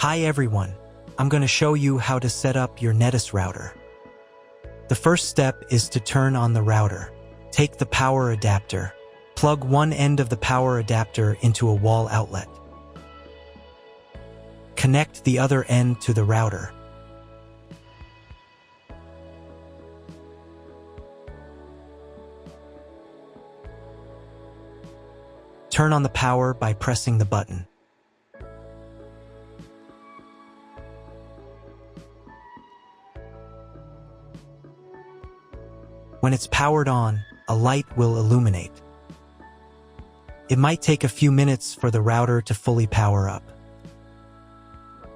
Hi everyone, I'm going to show you how to set up your Netis router. The first step is to turn on the router. Take the power adapter. Plug one end of the power adapter into a wall outlet. Connect the other end to the router. Turn on the power by pressing the button. When it's powered on, a light will illuminate. It might take a few minutes for the router to fully power up.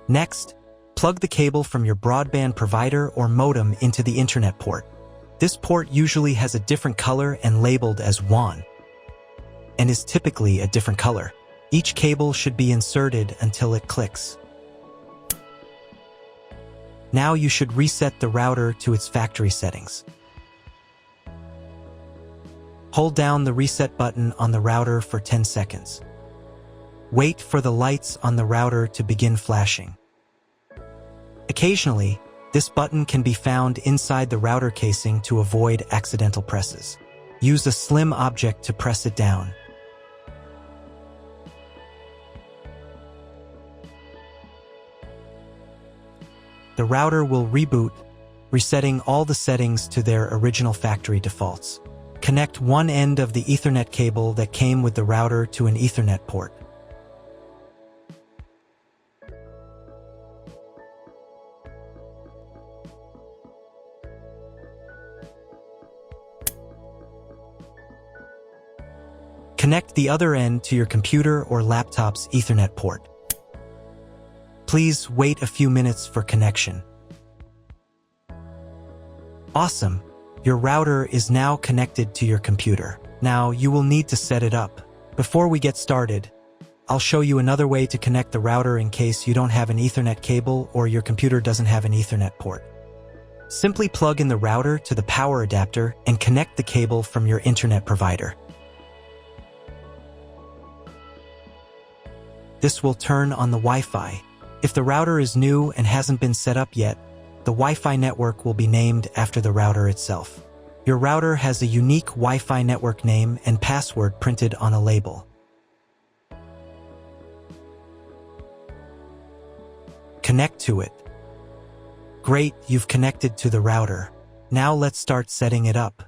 Next, plug the cable from your broadband provider or modem into the internet port. This port usually has a different color and labeled as WAN, and is typically a different color. Each cable should be inserted until it clicks. Now you should reset the router to its factory settings. Hold down the reset button on the router for 10 seconds. Wait for the lights on the router to begin flashing. Occasionally, this button can be found inside the router casing to avoid accidental presses. Use a slim object to press it down. The router will reboot, resetting all the settings to their original factory defaults. Connect one end of the Ethernet cable that came with the router to an Ethernet port. Connect the other end to your computer or laptop's Ethernet port. Please wait a few minutes for connection. Awesome! Your router is now connected to your computer. Now you will need to set it up. Before we get started, I'll show you another way to connect the router in case you don't have an Ethernet cable or your computer doesn't have an Ethernet port. Simply plug in the router to the power adapter and connect the cable from your internet provider. This will turn on the Wi-Fi. If the router is new and hasn't been set up yet, the Wi-Fi network will be named after the router itself. Your router has a unique Wi-Fi network name and password printed on a label. Connect to it. Great, you've connected to the router. Now let's start setting it up.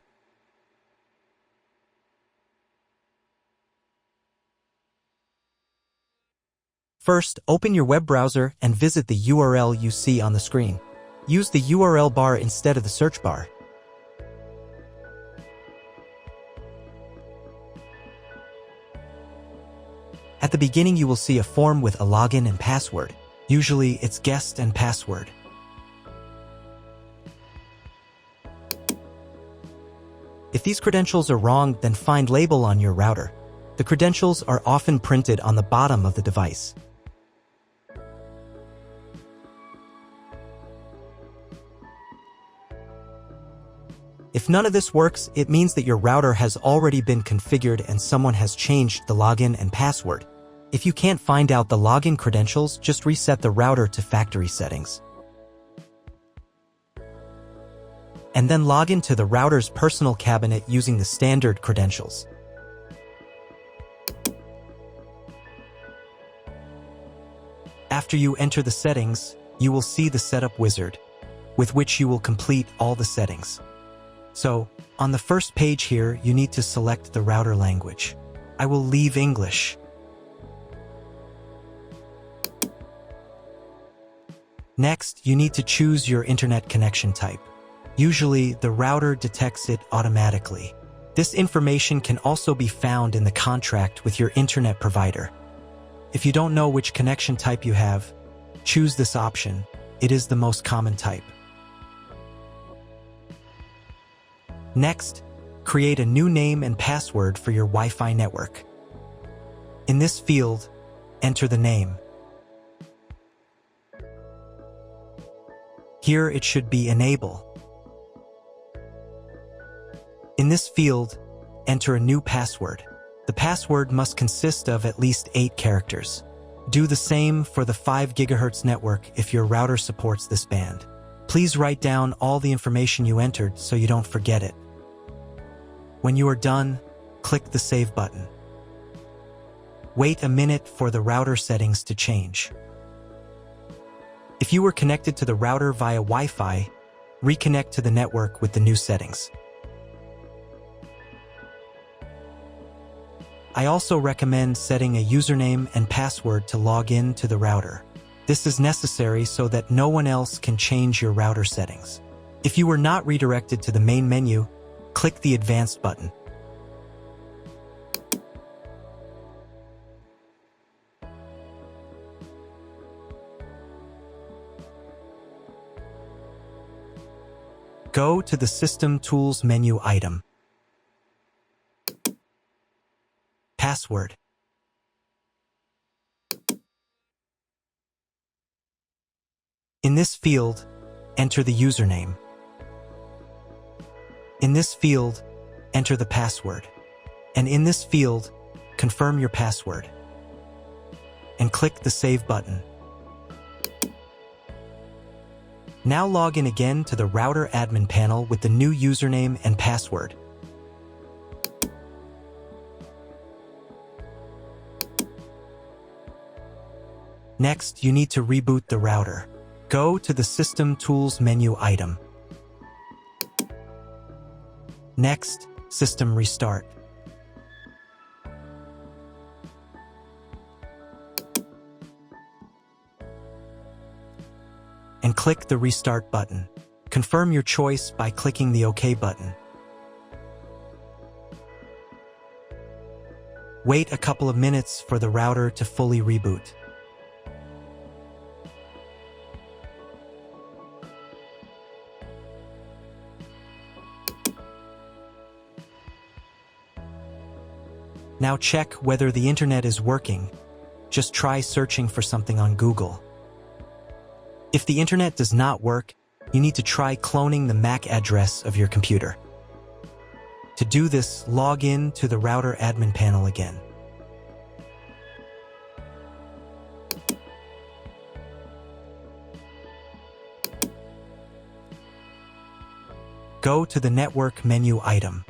First, open your web browser and visit the URL you see on the screen. Use the URL bar instead of the search bar. At the beginning, you will see a form with a login and password. Usually, it's guest and password. If these credentials are wrong, then find label on your router. The credentials are often printed on the bottom of the device. If none of this works, it means that your router has already been configured and someone has changed the login and password. If you can't find out the login credentials, just reset the router to factory settings. And then log into the router's personal cabinet using the standard credentials. After you enter the settings, you will see the setup wizard, with which you will complete all the settings. So, on the first page here, you need to select the router language. I will leave English. Next, you need to choose your internet connection type. Usually, the router detects it automatically. This information can also be found in the contract with your internet provider. If you don't know which connection type you have, choose this option. It is the most common type. Next, create a new name and password for your Wi-Fi network. In this field, enter the name. Here it should be Enable. In this field, enter a new password. The password must consist of at least 8 characters. Do the same for the 5 GHz network if your router supports this band. Please write down all the information you entered so you don't forget it. When you are done, click the Save button. Wait a minute for the router settings to change. If you were connected to the router via Wi-Fi, reconnect to the network with the new settings. I also recommend setting a username and password to log in to the router. This is necessary so that no one else can change your router settings. If you were not redirected to the main menu, click the Advanced button. Go to the System Tools menu item. Password. In this field, enter the username. In this field, enter the password. And in this field, confirm your password. And click the Save button. Now log in again to the router admin panel with the new username and password. Next, you need to reboot the router. Go to the System Tools menu item. Next, System Restart. And click the Restart button. Confirm your choice by clicking the OK button. Wait a couple of minutes for the router to fully reboot. Now check whether the internet is working. Just try searching for something on Google. If the internet does not work, you need to try cloning the MAC address of your computer. To do this, log in to the router admin panel again. Go to the Network menu item.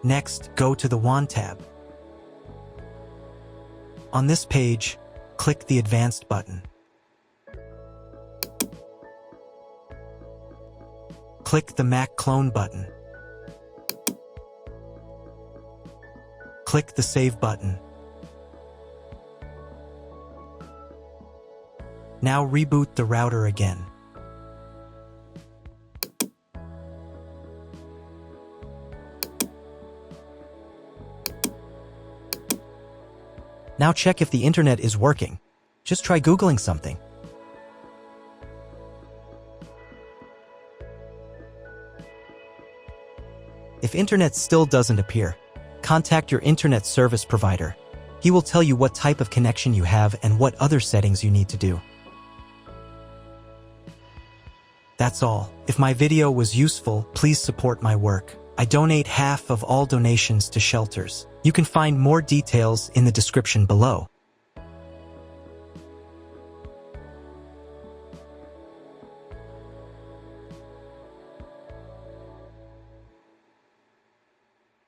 Next, go to the WAN tab. On this page, click the Advanced button. Click the MAC clone button. Click the Save button. Now reboot the router again. Now check if the internet is working. Just try Googling something. If internet still doesn't appear, contact your internet service provider. He will tell you what type of connection you have and what other settings you need to do. That's all. If my video was useful, please support my work. I donate half of all donations to shelters. You can find more details in the description below.